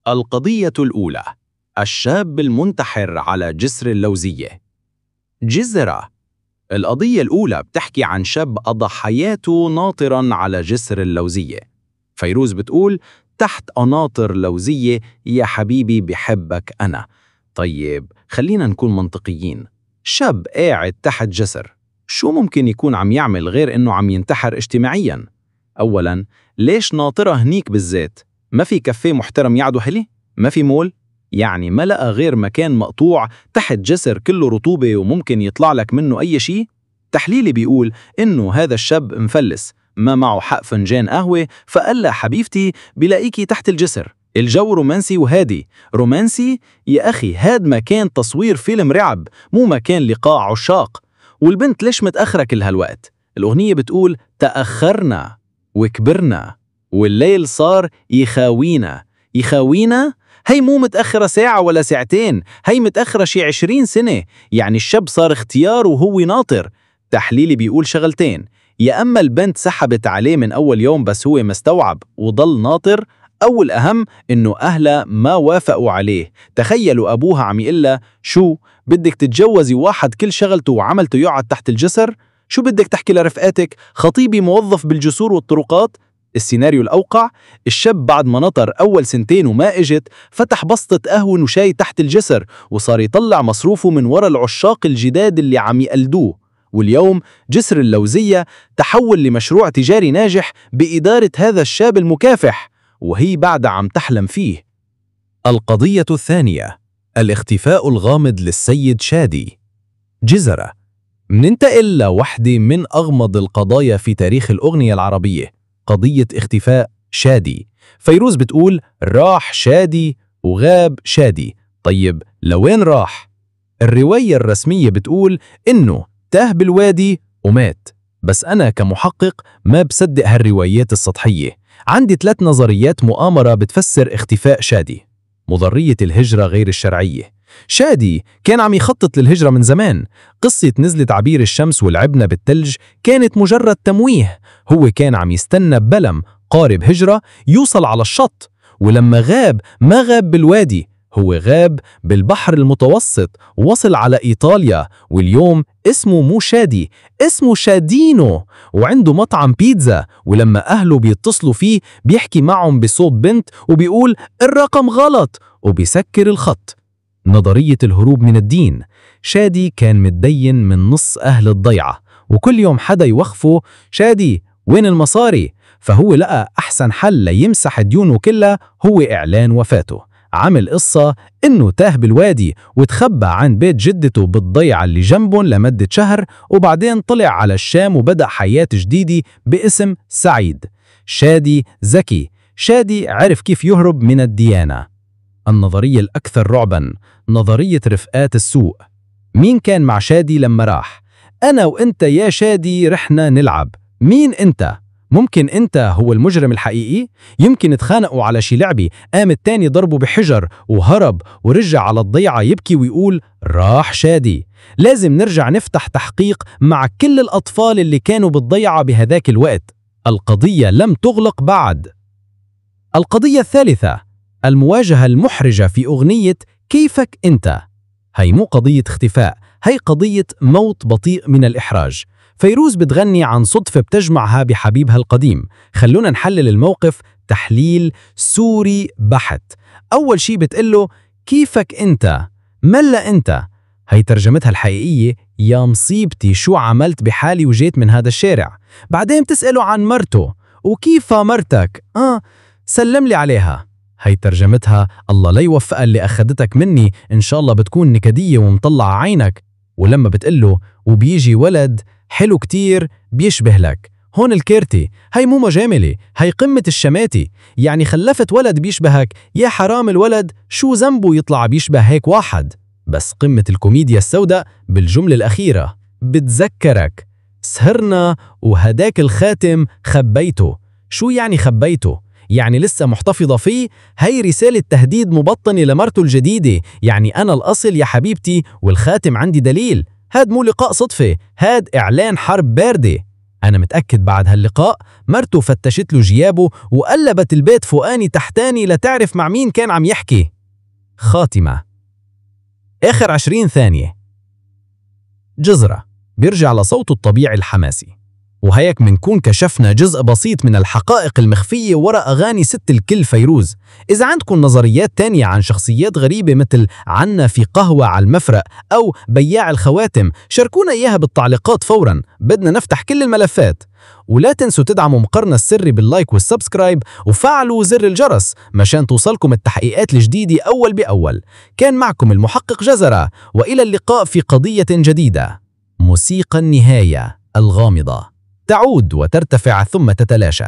القضية الأولى: الشاب المنتحر على جسر اللوزية. جزرة. القضية الأولى بتحكي عن شاب قضى حياته ناطراً على جسر اللوزية. فيروز بتقول: تحت قناطر لوزية يا حبيبي بحبك أنا. طيب خلينا نكون منطقيين، شاب قاعد تحت جسر، شو ممكن يكون عم يعمل غير إنه عم ينتحر اجتماعياً؟ أولاً، ليش ناطرة هنيك بالذات؟ ما في كافيه محترم يعدو حلي؟ ما في مول؟ يعني ما لقى غير مكان مقطوع تحت جسر كله رطوبة وممكن يطلع لك منه أي شيء؟ تحليلي بيقول إنه هذا الشاب مفلس، ما معه حق فنجان قهوة، فقال لها حبيبتي بلاقيكي تحت الجسر. الجو رومانسي وهادي. رومانسي؟ يا أخي هاد مكان تصوير فيلم رعب، مو مكان لقاء عشاق. والبنت ليش متأخرة كل هالوقت؟ الأغنية بتقول: تأخرنا وكبرنا والليل صار يخاوينا. يخاوينا؟ هي مو متأخرة ساعة ولا ساعتين، هي متأخرة شي 20 سنة. يعني الشاب صار اختيار وهو ناطر. تحليلي بيقول شغلتين: يا أما البنت سحبت عليه من أول يوم بس هو مستوعب وضل ناطر، أو الأهم إنه أهله ما وافقوا عليه. تخيلوا أبوها عم يقلها: شو بدك تتجوزي واحد كل شغلته وعملته يقعد تحت الجسر؟ شو بدك تحكي لرفقاتك؟ خطيبي موظف بالجسور والطرقات؟ السيناريو الأوقع: الشاب بعد ما نطر أول سنتين وما إجت، فتح بسطة قهوة وشاي تحت الجسر وصار يطلع مصروفه من وراء العشاق الجداد اللي عم يقلدوه. واليوم جسر اللوزية تحول لمشروع تجاري ناجح بإدارة هذا الشاب المكافح، وهي بعد عم تحلم فيه. القضية الثانية: الاختفاء الغامض للسيد شادي. جزرة. مننتقل لوحدة من أغمض القضايا في تاريخ الأغنية العربية، قضية اختفاء شادي. فيروز بتقول: راح شادي وغاب شادي. طيب لوين راح؟ الرواية الرسمية بتقول إنه تاه بالوادي ومات، بس أنا كمحقق ما بصدق هالروايات السطحية. عندي 3 نظريات مؤامرة بتفسر اختفاء شادي. مضرية الهجرة غير الشرعية. شادي كان عم يخطط للهجرة من زمان. قصة نزلة عبير الشمس والعبنة بالثلج كانت مجرد تمويه. هو كان عم يستنى بلم قارب هجرة يوصل على الشط، ولما غاب ما غاب بالوادي، هو غاب بالبحر المتوسط، وصل على إيطاليا، واليوم اسمه مو شادي، اسمه شادينو، وعنده مطعم بيتزا. ولما أهله بيتصلوا فيه بيحكي معهم بصوت بنت وبيقول الرقم غلط وبيسكر الخط. نظرية الهروب من الدين. شادي كان متدين من نص أهل الضيعة، وكل يوم حدا يوقفه: شادي وين المصاري؟ فهو لقى أحسن حل ليمسح ديونه كلها هو إعلان وفاته. عمل قصة إنه تاه بالوادي وتخبى عن بيت جدته بالضيعة اللي جنبهم لمدة شهر، وبعدين طلع على الشام وبدأ حياة جديدة باسم سعيد. شادي ذكي. شادي عرف كيف يهرب من الديانة. النظرية الأكثر رعباً: نظرية رفقات السوء. مين كان مع شادي لما راح؟ أنا وإنت يا شادي رحنا نلعب. مين إنت؟ ممكن إنت هو المجرم الحقيقي؟ يمكن اتخانقوا على شي لعبة، قام التاني ضربه بحجر وهرب ورجع على الضيعة يبكي ويقول راح شادي. لازم نرجع نفتح تحقيق مع كل الأطفال اللي كانوا بالضيعة بهذاك الوقت. القضية لم تغلق بعد. القضية الثالثة: المواجهة المحرجة في أغنية كيفك أنت. هي مو قضية اختفاء، هي قضية موت بطيء من الإحراج. فيروز بتغني عن صدفة بتجمعها بحبيبها القديم. خلونا نحلل الموقف تحليل سوري بحت. أول شي بتقله كيفك أنت، ملا أنت. هي ترجمتها الحقيقية: يا مصيبتي شو عملت بحالي وجيت من هذا الشارع. بعدين بتسأله عن مرته: وكيف مرتك؟ سلم لي عليها. هي ترجمتها: الله لا يوفقها اللي أخدتك مني، إن شاء الله بتكون نكدية ومطلع عينك. ولما بتقله وبيجي ولد حلو كتير بيشبه لك، هون الكيرتي. هي مو مجاملة، هي قمة الشماتي. يعني خلفت ولد بيشبهك، يا حرام الولد شو ذنبه يطلع بيشبه هيك واحد. بس قمة الكوميديا السوداء بالجملة الأخيرة: بتذكرك سهرنا وهداك الخاتم خبيته. شو يعني خبيته؟ يعني لسه محتفظة فيه؟ هي رسالة تهديد مبطنة لمرته الجديدة. يعني أنا الأصل يا حبيبتي والخاتم عندي دليل. هاد مو لقاء صدفة، هاد إعلان حرب باردة. أنا متأكد بعد هاللقاء مرته فتشت له جيابه وقلبت البيت فوقاني تحتاني لتعرف مع مين كان عم يحكي. خاتمة. آخر 20 ثانية. جزرة بيرجع لصوته الطبيعي الحماسي، وهيك منكون كشفنا جزء بسيط من الحقائق المخفية وراء أغاني ست الكل فيروز. إذا عندكم نظريات تانية عن شخصيات غريبة مثل عنا في قهوة على المفرق أو بياع الخواتم، شاركونا إياها بالتعليقات فوراً، بدنا نفتح كل الملفات. ولا تنسوا تدعموا مقرنا السري باللايك والسبسكرايب وفعلوا زر الجرس مشان توصلكم التحقيقات الجديدة أول بأول. كان معكم المحقق جزرة، وإلى اللقاء في قضية جديدة. موسيقى النهاية الغامضة تعود وترتفع ثم تتلاشى.